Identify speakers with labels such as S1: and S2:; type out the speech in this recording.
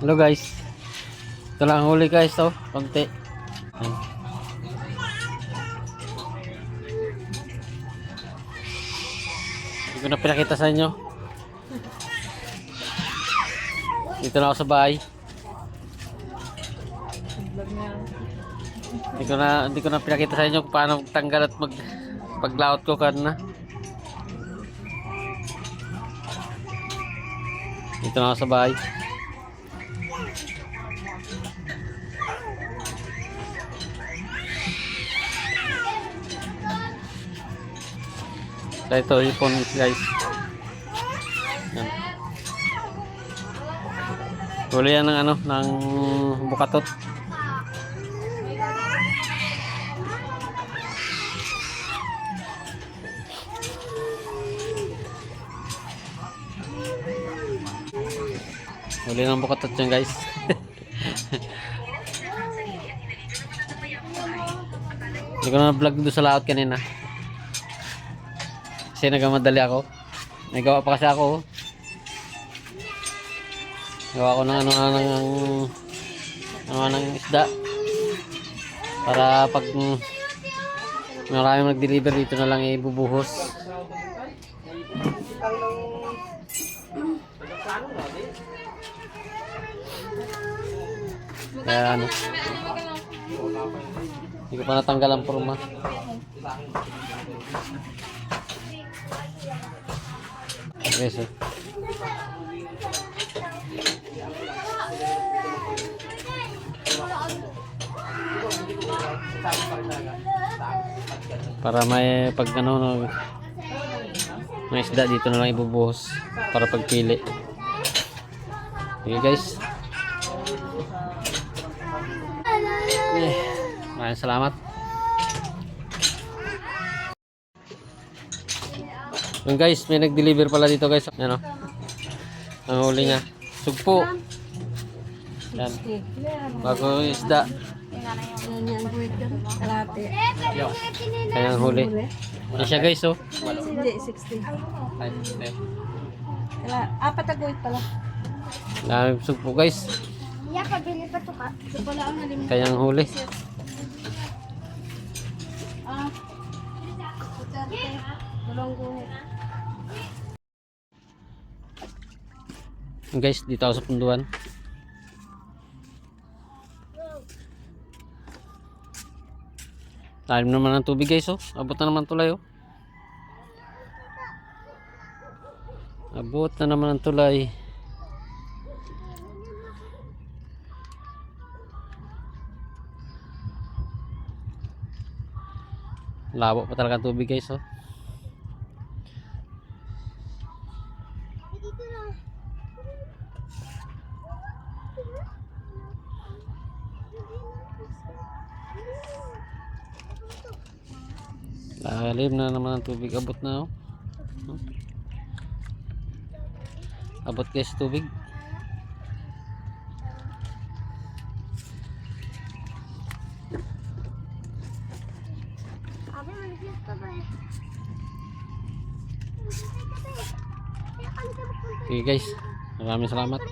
S1: Hello guys. Ito lang ang huli guys, oh. Konti. Ayan. Hindi ko na pinakita sa inyo. Dito na ako sa bahay. Hindi ko na pinakita sa inyo kung paano magtanggal at paglaot ko kanina. Dito na ako sa bahay. So ito ipon guys. Yan. Huli yan ng ano, ng bukatot. Huli ng bukatot yan guys. Hindi ko na vlog doon sa laot kanina. Kasi nagmamadali ako. Nagawa pa kasi ako. Gawa ko ng ng isda. Para pag maraming nag-deliver dito na lang ibubuhos. Kaya ano. Hindi ko pa natanggal ang forma. Okay, so. Para may pag ano may isda dito na lang ibubuhos para pagpili. Okay guys. Maraming salamat. Yung guys, may nag-deliver pala dito guys. Ano? Ang huli niya. Sugpo. Yan. Bago isda. Kaya ang huli. Yan siya guys, oh.
S2: Hindi, 60.
S1: Ay,
S2: Apat na guhit pala.
S1: dami sugpo guys.
S2: Yeah, pabili pa ito ka. Ito pala ang nalimit.
S1: Kaya ang huli.
S2: Dalawang guhit.
S1: Guys, dito ako sa punduan. Lalim naman ang tubig guys, oh. Abot na naman tulay, oh. Abot na naman ang tulay. Labo pa talaga ang tubig guys, oh. Lalim na naman ang tubig. Abot na, oh. Abot guys tubig. Okay guys, maraming salamat.